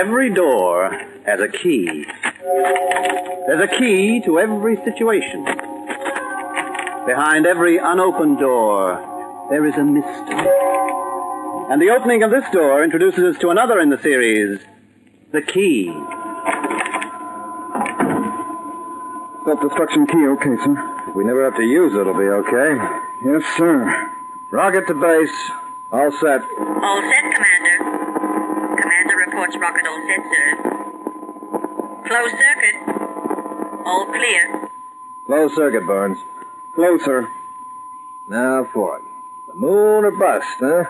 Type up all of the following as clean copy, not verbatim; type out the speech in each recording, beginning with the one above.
Every door has a key. There's a key to every situation. Behind every unopened door, there is a mystery. And the opening of this door introduces us to another in the series, the key. Self-destruction key, okay, sir. If we never have to use it, it'll be okay. Yes, sir. Rocket to base. All set. All set, Commander. Commander reports rocket all set, sir. Closed circuit. All clear. Closed circuit, Barnes. Close, sir. Now for it. The moon or bust, huh?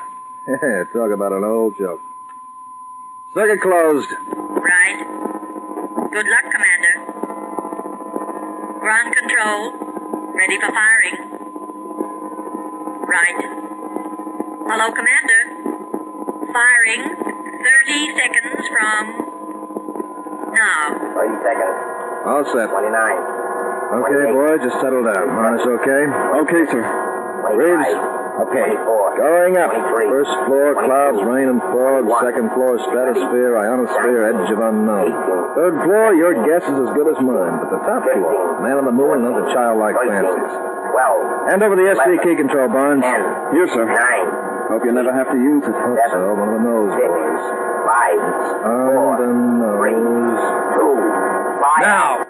Talk about an old joke. Circuit closed. Right. Good luck, Commander. Ground control. Ready for firing. Right. Hello, Commander. Firing 30 seconds from now. 30 seconds. All set. 29. Okay, boy, just settle down. Harness okay? Okay, sir. 25. Reeves. Okay. 24. Going up. 23. First floor, 22. clouds, rain, and fog. 21. Second floor, stratosphere, ionosphere, edge of unknown. 18. Third floor, your guess is as good as mine. But the top floor, man on the moon and other childlike 13. fancies. 12. Hand over the SD key control, Barnes. 10. Yes, sir. 9. Hope you never have to use it. Hope so. One of the nose 6. boys. 5. On 4. the 3. nose. 2. 5. Now!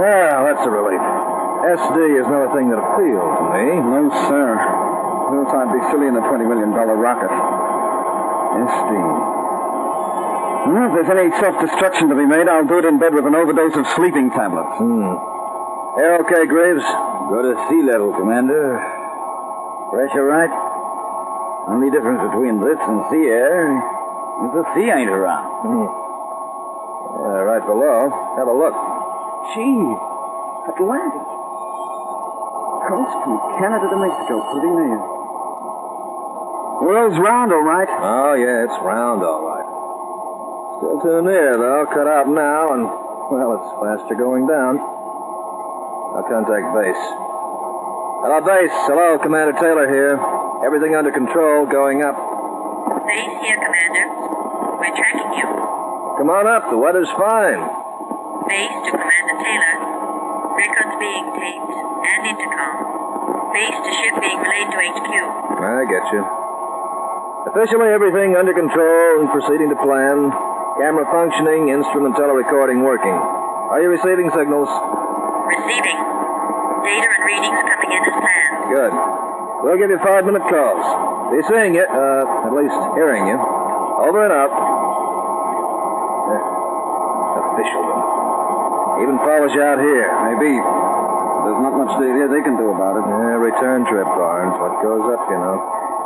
Well, that's a relief. SD is not a thing that appeals to me. No, sir. Else I'd be silly in a $20 million rocket. SD. Well, if there's any self-destruction to be made, I'll do it in bed with an overdose of sleeping tablets. Air okay, Graves? Go to sea level, Commander. Pressure right. Only difference between this and sea air is the sea ain't around. Yeah, right below. Have a look. Gee, Atlantic. Coast from Canada to Mexico, pretty near. World's round, all right. Oh, yeah, it's round, all right. Still too near, though. Cut out now, and, well, it's faster going down. I'll contact base. Hello, base. Hello, Commander Taylor here. Everything under control, going up. Base here, Commander. We're tracking you. Come on up. The weather's fine. Base to Commander Taylor. Records being taped and intercom. Base to ship being relayed to HQ. I get you. Officially, everything under control and proceeding to plan. Camera functioning, instrument telerecording working. Are you receiving signals? Receiving. Data and readings coming in as planned. Good. We'll give you 5-minute calls. Be seeing you, at least hearing you. Over and out. Officialdom. Even follows you out here. Maybe. There's not much they can do about it. Yeah, return trip, Barnes. What goes up, you know.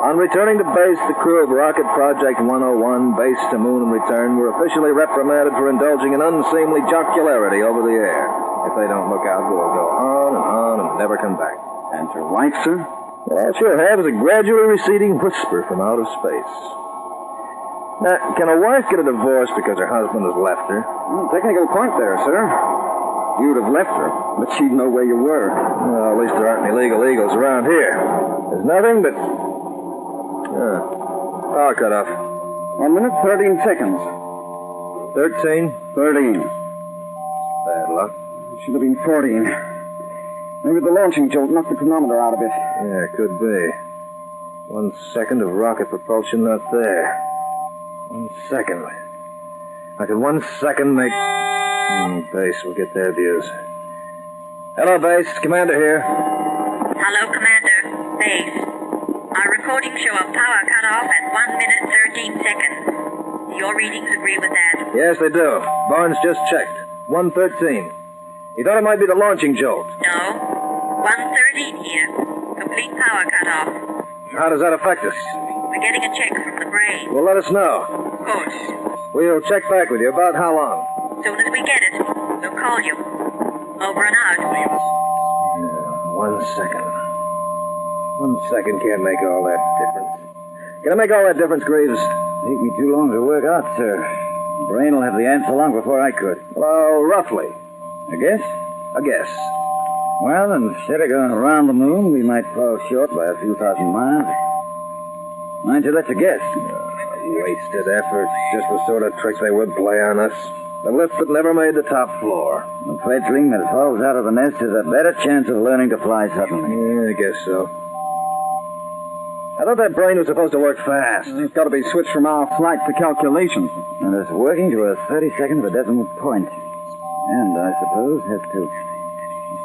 On returning to base, the crew of Rocket Project 101, base to moon and return, were officially reprimanded for indulging in unseemly jocularity over the air. If they don't look out, we'll go on and never come back. And your wife, sir? Well, sure have is a gradually receding whisper from outer space. Now, can a wife get a divorce because her husband has left her? Well, technical point there, sir. You'd have left her, but she'd know where you were. Well, at least there aren't any legal eagles around here. There's nothing but... power cut off. 1 minute, 13 seconds. 13? 13. Bad luck. Should have been 14. Maybe the launching jolt knocked the chronometer out a bit. Yeah, could be. 1 second of rocket propulsion not there. 1 second. How could 1 second make... base will get their views. Hello, Base. Commander here. Hello, Commander. Base. Our recordings show a power cutoff at 1 minute 13 seconds. Your readings agree with that? Yes, they do. Barnes just checked. 1:13. He thought it might be the launching jolt. No. 1:13 here. Complete power cutoff. How does that affect us? We're getting a check from the brain. Well, let us know. Of course. We'll check back with you. About how long? As soon as we get it, we'll call you. Over and out. 1 second. 1 second can't make all that difference. Can it make all that difference, Greaves? Take me too long to work out, sir. Brain will have the answer long before I could. Well, roughly. I guess? A guess. Well, instead of going around the moon, we might fall short by a few thousand miles. Mind you, that's a guess. Wasted effort. Just the sort of trick they would play on us. The lift that never made the top floor. A fledgling that falls out of the nest has a better chance of learning to fly suddenly. Yeah, I guess so. I thought that brain was supposed to work fast. It's got to be switched from our flight to calculation. And it's working to a 32nd of a decimal point. And I suppose has to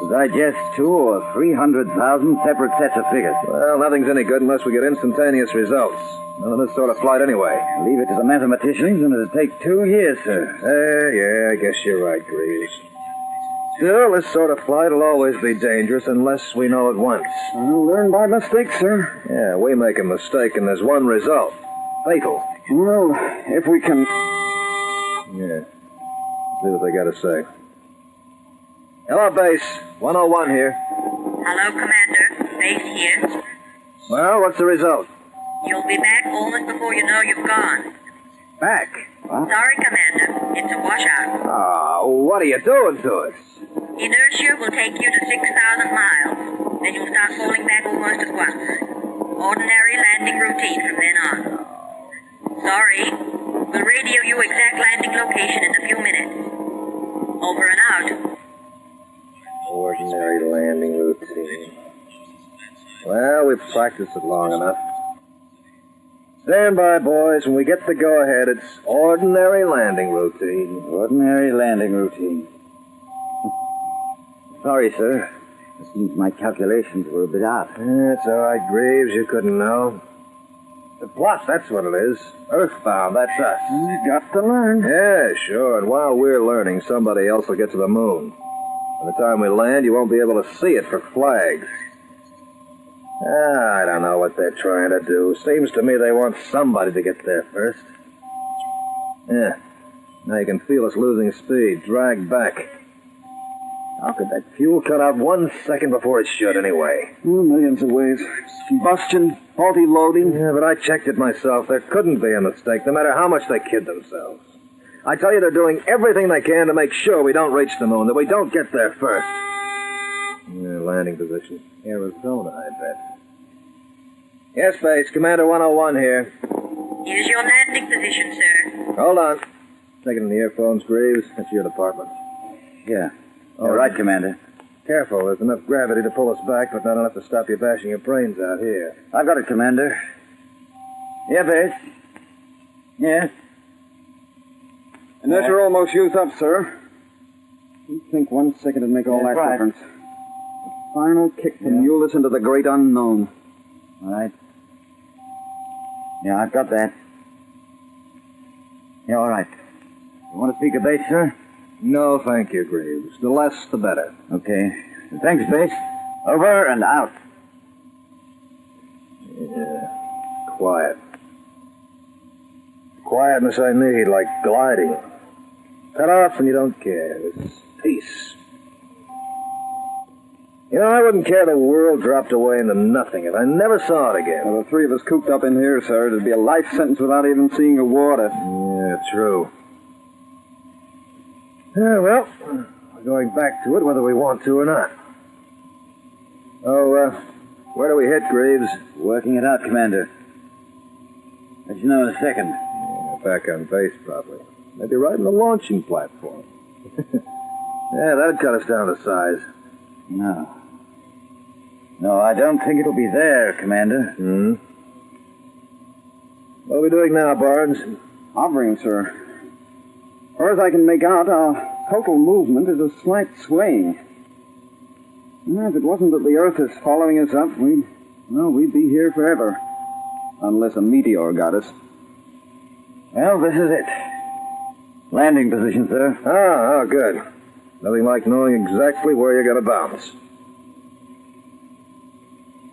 digest 200,000 or 300,000 separate sets of figures. Well, nothing's any good unless we get instantaneous results. None of this sort of flight anyway. Leave it to the mathematicians and it'll take 2 years, sir. Yeah, I guess you're right, Greaves. Still, this sort of flight will always be dangerous unless we know it once. I'll learn by mistake, sir. Yeah, we make a mistake and there's one result. Fatal. Well, if we can... Yeah. See what they got to say. Hello, Base. 101 here. Hello, Commander. Base here. Well, what's the result? You'll be back almost before you know you've gone. Back. Sorry, Commander. It's a washout. Oh, what are you doing to us? Inertia will take you to 6,000 miles. Then you'll start falling back almost at once. Ordinary landing routine from then on. Sorry. We'll radio you exact landing location in a few minutes. Over and out. Ordinary landing routine. Well, we've practiced it long enough. Stand by, boys. When we get the go-ahead, it's ordinary landing routine. Ordinary landing routine. Sorry, sir. It seems my calculations were a bit off. It's all right, Greaves. You couldn't know. The plot, that's what it is. Earthbound, that's us. Got to learn. Yeah, sure. And while we're learning, somebody else will get to the moon. By the time we land, you won't be able to see it for flags. I don't know what they're trying to do. Seems to me they want somebody to get there first. Yeah. Now you can feel us losing speed, dragged back. How could that fuel cut out 1 second before it should, anyway? Millions of ways. Combustion, faulty loading. Yeah, but I checked it myself. There couldn't be a mistake, no matter how much they kid themselves. I tell you, they're doing everything they can to make sure we don't reach the moon, that we don't get there first. Yeah, landing position. Arizona, I bet. Yes, Base. Commander 101 here. Here's your landing position, sir. Hold on. Taking the earphones, Greaves. That's your department. Yeah. All right, Commander. Careful. There's enough gravity to pull us back, but not enough to stop you bashing your brains out here. I've got it, Commander. Yeah, Base. Yes. Inertia almost used up, sir. You think 1 second would make all that difference. A final kick to mule us into the great unknown. All right. Yeah, I've got that. Yeah, all right. You want to speak a Base, sir? No, thank you, Greaves. The less, the better. Okay. Thanks, Base. Over and out. Yeah. Quiet. Quietness I need, like gliding. Cut off and you don't care. It's peace. You know, I wouldn't care the world dropped away into nothing if I never saw it again. Well, the 3 of us cooped up in here, sir, it'd be a life sentence without even seeing the water. Yeah, true. Yeah, well, we're going back to it whether we want to or not. Oh, where do we hit, Greaves? Working it out, Commander. Let you know in a second. Yeah, back on base, probably. Maybe right on the launching platform. Yeah, that'd cut us down to size. No. No, I don't think it'll be there, Commander. What are we doing now, Barnes? Hovering, sir. As far as I can make out, our total movement is a slight swaying. If it wasn't that the Earth is following us up, we'd be here forever. Unless a meteor got us. Well, this is it. Landing position, sir. Oh, good. Nothing like knowing exactly where you're going to bounce.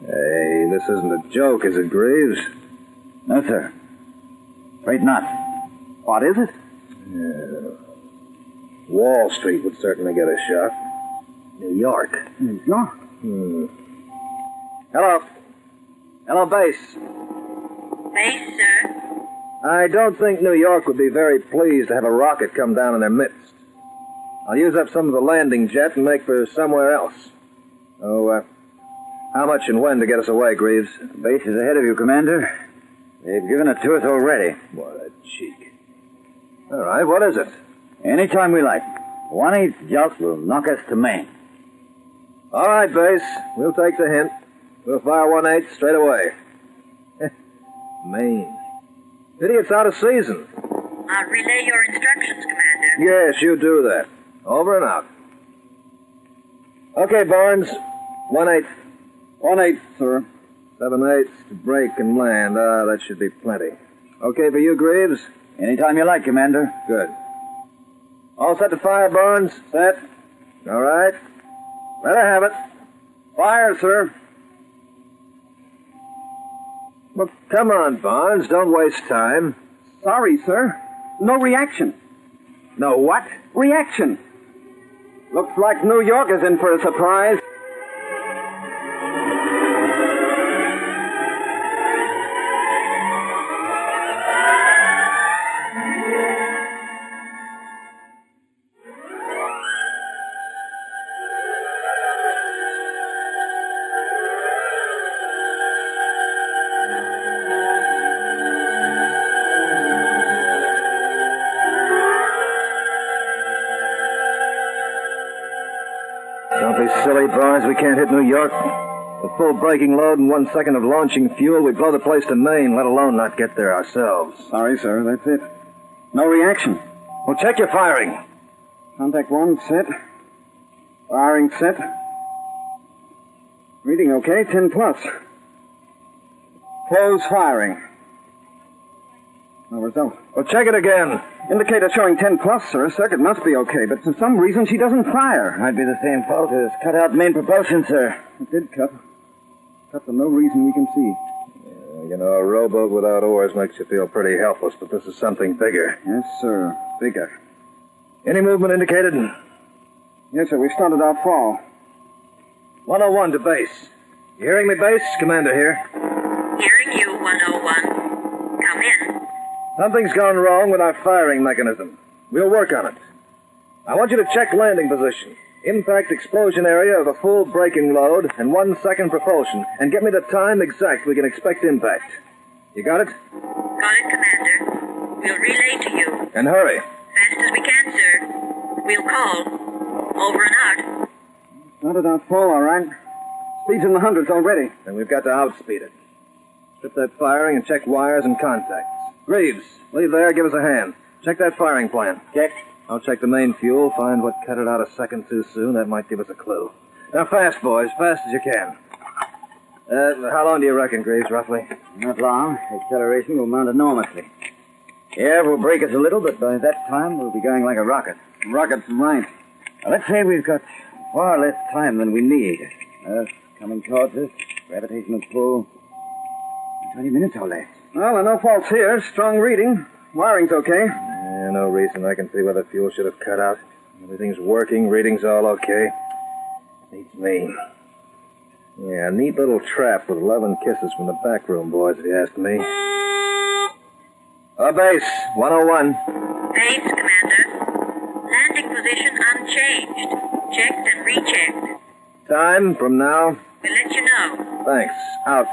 Hey, this isn't a joke, is it, Greaves? No, sir. Afraid not. What is it? Yeah. Wall Street would certainly get a shot. New York. New York? Hello. Hello, Base. Base, sir. I don't think New York would be very pleased to have a rocket come down in their midst. I'll use up some of the landing jet and make for somewhere else. Oh, how much and when to get us away, Greaves? The base is ahead of you, Commander. They've given it to us already. What a cheek. All right, what is it? Anytime we like. 1/8 jolt will knock us to Maine. All right, Base. We'll take the hint. We'll fire 1/8 straight away. Maine. Pity it's out of season. I'll relay your instructions, Commander. Yes, you do that. Over and out. Okay, Barnes. 1/8. 1/8, sir. 7/8 to break and land. That should be plenty. Okay for you, Greaves? Anytime you like, Commander. Good. All set to fire, Barnes? Set. All right. Let her have it. Fire, sir. Well, come on, Barnes. Don't waste time. Sorry, sir. No reaction. No what? Reaction. Looks like New York is in for a surprise. Don't be silly, Barnes. We can't hit New York. With full braking load and 1 second of launching fuel, we blow the place to Maine, let alone not get there ourselves. Sorry, sir. That's it. No reaction. Well, check your firing. Contact 1 set. Firing set. Reading okay, 10 plus. Close firing. No result. Well, check it again. Indicator showing 10 plus, sir. Circuit must be okay, but for some reason she doesn't fire. Might be the same fault as cut out main propulsion, sir. It did cut. Cut for no reason we can see. You know, a rowboat without oars makes you feel pretty helpless, but this is something bigger. Yes, sir. Bigger. Any movement indicated? Yes, sir. We started our fall. 101 to base. You hearing me, Base? Commander here. Hearing you, 101. Come in. Something's gone wrong with our firing mechanism. We'll work on it. I want you to check landing position, impact explosion area of the full braking load, and 1 second propulsion, and get me the time exact we can expect impact. You got it? Got it, Commander. We'll relay to you. And hurry. Fast as we can, sir. We'll call. Over and out. Started our fall, all right. Speed's in the hundreds already. Then we've got to outspeed it. Strip that firing and check wires and contacts. Greaves, leave there, give us a hand. Check that firing plan. Check. I'll check the main fuel, find what cut it out a second too soon. That might give us a clue. Now fast, boys, fast as you can. How long do you reckon, Greaves, roughly? Not long. Acceleration will mount enormously. Air will break us a little, but by that time we'll be going like a rocket. Rocket's right. Now, let's say we've got far less time than we need. Earth coming towards us, gravitational pull. 20 minutes or less. Well, there are no faults here. Strong reading. Wiring's okay. Yeah, no reason I can see why the fuel should have cut out. Everything's working, reading's all okay. Beats me. Yeah, a neat little trap with 11 kisses from the back room, boys, if you ask me. Base, 101. Base, Commander. Landing position unchanged. Checked and rechecked. Time from now. We'll let you know. Thanks. Out.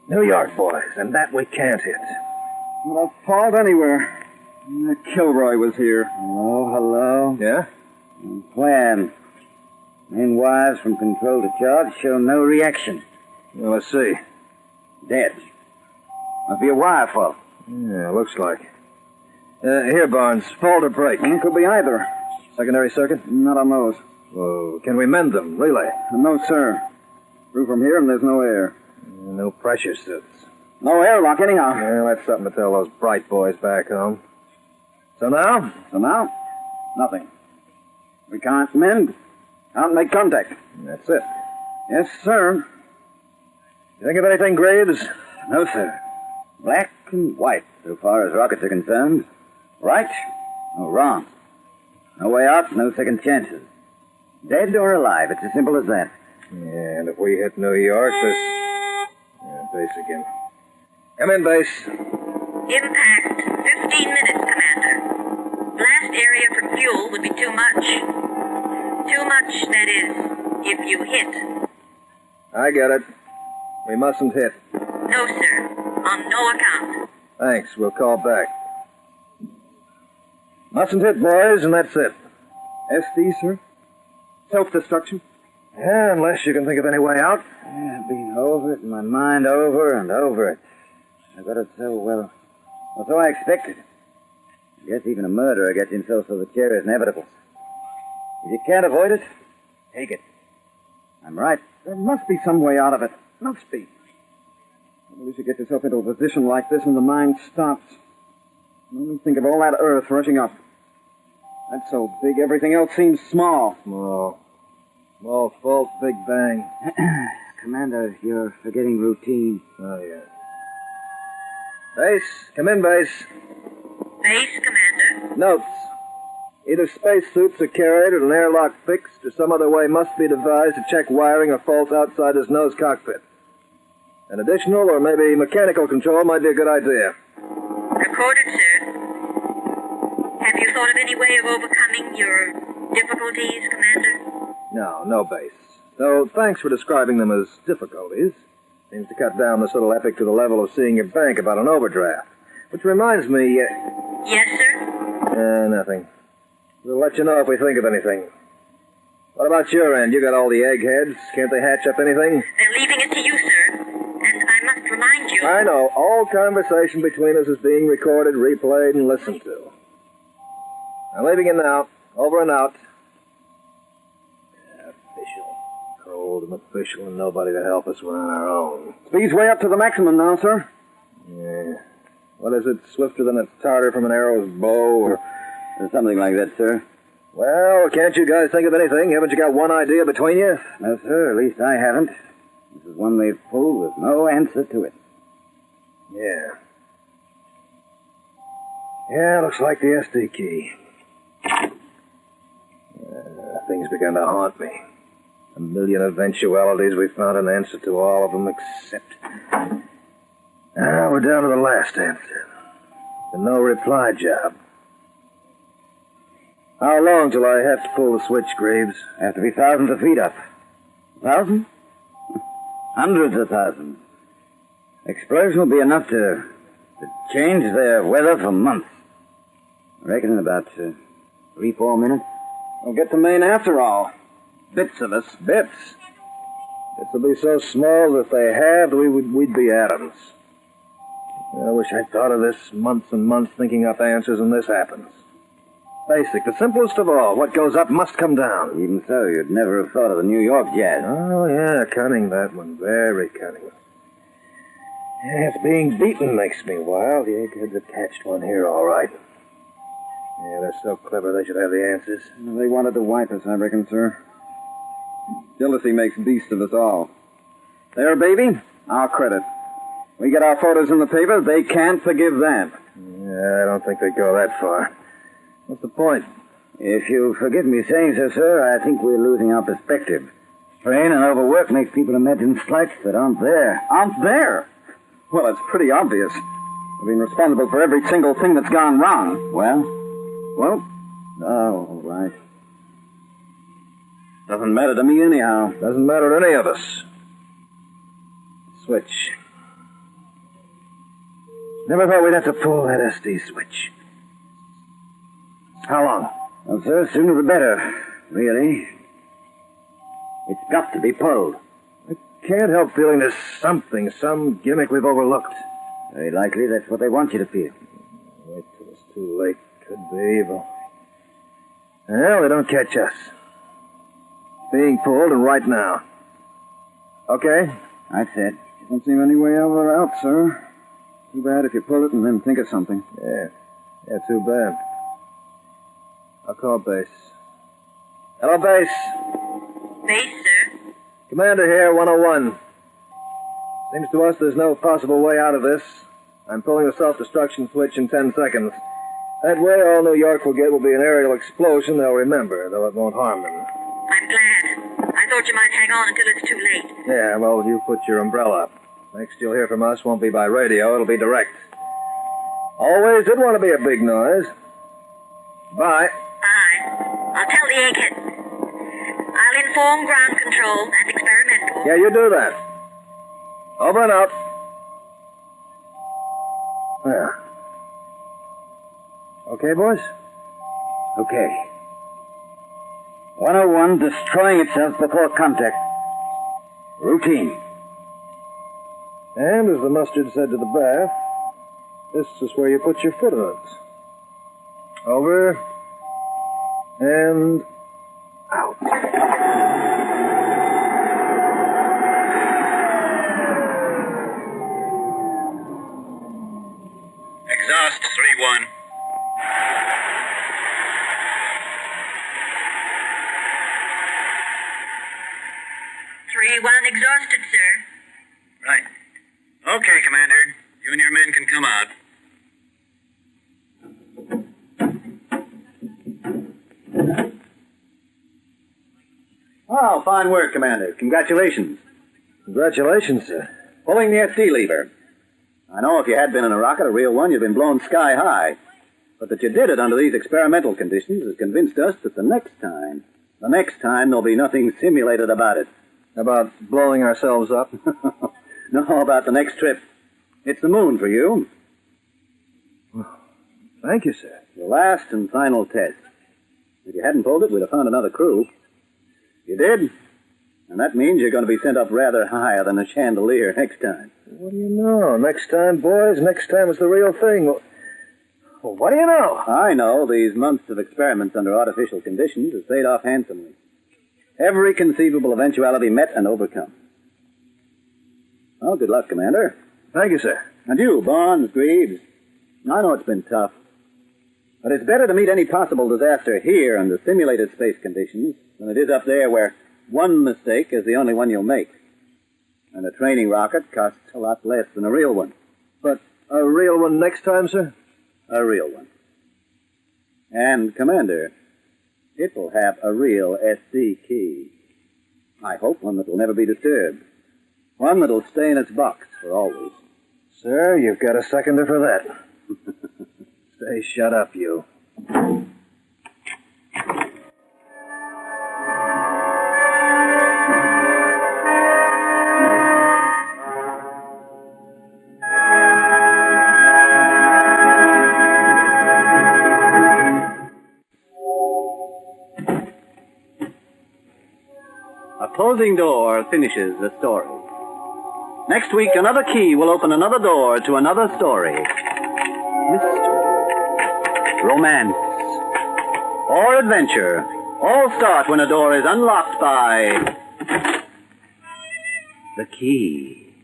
New York, boys, and that we can't hit. Not a fault anywhere. Kilroy was here. Hello. Yeah? Plan. Main wires from control to charge show no reaction. Well, let's see. Dead. Must be a wire fault. Yeah, looks like. Here, Barnes. Fault or break? Could be either. Secondary circuit? Not on those. Well, can we mend them, really? No, sir. Through from here and there's no air. No pressure suits. No airlock, anyhow. Well, that's something to tell those bright boys back home. So now? So now, nothing. We can't mend. Can't make contact. That's it. Yes, sir. You think of anything, Graves? No, sir. Black and white, so far as rockets are concerned. Right or wrong. No way out, no second chances. Dead or alive, it's as simple as that. Yeah, and if we hit New York, this... Yeah, base again. Come in, base. Impact, 15 minutes, Commander. Blast area from fuel would be too much. Too much, that is, if you hit. I get it. We mustn't hit. No, sir. On no account. Thanks, we'll call back. Mustn't hit, boys, and that's it. SD, sir? Self-destruction? Yeah, unless you can think of any way out. Yeah, I've been over it in my mind over and over it. I got it so well. Well, so I expected. I guess even a murderer gets himself so the chair is inevitable. If you can't avoid it, take it. I'm right. There must be some way out of it. Must be. At least you get yourself into a position like this and the mind stops. Only think of all that earth rushing up. That's so big, everything else seems small. Small fault, big bang. Commander, you're forgetting routine. Oh, yeah. Base, come in, base. Base, Commander. Notes. Either spacesuits are carried or an airlock fixed, or some other way must be devised to check wiring or faults outside his nose cockpit. An additional or maybe mechanical control might be a good idea. Recorded, sir. Have you thought of any way of overcoming your difficulties, Commander? No base. So thanks for describing them as difficulties. Seems to cut down this little epic to the level of seeing your bank about an overdraft. Which reminds me... Yes, sir? Nothing. We'll let you know if we think of anything. What about your end? You got all the eggheads. Can't they hatch up anything? They're leaving it to you, sir. And I must remind you... I know. All conversation between us is being recorded, replayed, and listened to. I'm leaving you now. Over and out. Official. Cold and official and nobody to help us. We're on our own. Speed's way up to the maximum now, sir. Yeah. What is it? Swifter than a tartar from an arrow's bow or... Something like that, sir. Well, can't you guys think of anything? Haven't you got one idea between you? No, sir. At least I haven't. This is one they've pulled with no answer to it. Yeah. Yeah, looks like the SD key. Things began to haunt me. A million eventualities. We found an answer to all of them except... Now we're down to the last answer. The no reply job. How long till I have to pull the switch, Graves? Have to be thousands of feet up. Thousands? Hundreds of thousands. Explosion will be enough to change their weather for months. I reckon in about 3-4 minutes. We'll get to Maine after all. Bits of us. Bits? Bits will be so small that if they halved, we'd be atoms. I wish I'd thought of this months and months thinking up answers, and this happens. Basic, the simplest of all. What goes up must come down. Even so, you'd never have thought of the New York jazz. Oh, yeah, cunning, that one. Very cunning. Yes, being beaten makes me wild. The eggheads have catched one here, all right. Yeah, they're so clever they should have the answers. They wanted to wipe us, I reckon, sir. Jealousy makes beast of us all. There, baby, our credit. We get our photos in the paper, they can't forgive that. Yeah, I don't think they'd go that far. What's the point? If you forgive me saying so, sir, I think we're losing our perspective. Strain and overwork makes people imagine slights that aren't there. Aren't there? Well, it's pretty obvious. We've been responsible for every single thing that's gone wrong. Well, all right. Doesn't matter to me anyhow. Doesn't matter to any of us. Switch. Never thought we'd have to pull that SD switch. How long? Well, sir, sooner the better, really. It's got to be pulled. I can't help feeling there's something, some gimmick we've overlooked. Very likely that's what they want you to feel. Wait till it's too late. Could be evil. Well, they don't catch us. Being pulled, and right now. Okay? That's it. Don't seem any way out or out, sir. Too bad if you pull it and then think of something. Yeah. Yeah, too bad. I'll call base. Hello, base. Base, sir. Commander here, 101. Seems to us there's no possible way out of this. I'm pulling the self-destruction switch in 10 seconds. That way, all New York will get will be an aerial explosion they'll remember, though it won't harm them. I'm glad. I thought you might hang on until it's too late. Yeah, well, you put your umbrella up. Next you'll hear from us won't be by radio, it'll be direct. Always did want to be a big noise. Bye. Bye. I'll tell the egghead. I'll inform ground control and experimental. Yeah, you do that. Over and out. Yeah. Okay, boys? Okay. 101 destroying itself before contact. Routine. And as the mustard said to the bath, this is where you put your foot on it. Over. And out. Exhaust 3-1. One exhausted, sir. Right. Okay, Commander. You and your men can come out. Oh, fine work, Commander. Congratulations. Congratulations, sir. Pulling the SD lever. I know if you had been in a rocket, a real one, you'd been blown sky high. But that you did it under these experimental conditions has convinced us that the next time there'll be nothing simulated about it. About blowing ourselves up? No, about the next trip. It's the moon for you. Thank you, sir. The last and final test. If you hadn't pulled it, we'd have found another crew. You did, and that means you're going to be sent up rather higher than a chandelier next time. What do you know? Next time, boys, next time is the real thing. Well, what do you know? I know these months of experiments under artificial conditions have paid off handsomely. Every conceivable eventuality met and overcome. Well, good luck, Commander. Thank you, sir. And you, Barnes, Greaves. I know it's been tough. But it's better to meet any possible disaster here under simulated space conditions than it is up there where one mistake is the only one you'll make. And a training rocket costs a lot less than a real one. But a real one next time, sir? A real one. And, Commander, it will have a real SD key. I hope one that will never be disturbed. One that will stay in its box for always. Sir, you've got a seconder for that. Stay shut up, you. A closing door finishes the story. Next week, another key will open another door to another story. Mystery, romance, or adventure all start when a door is unlocked by the key.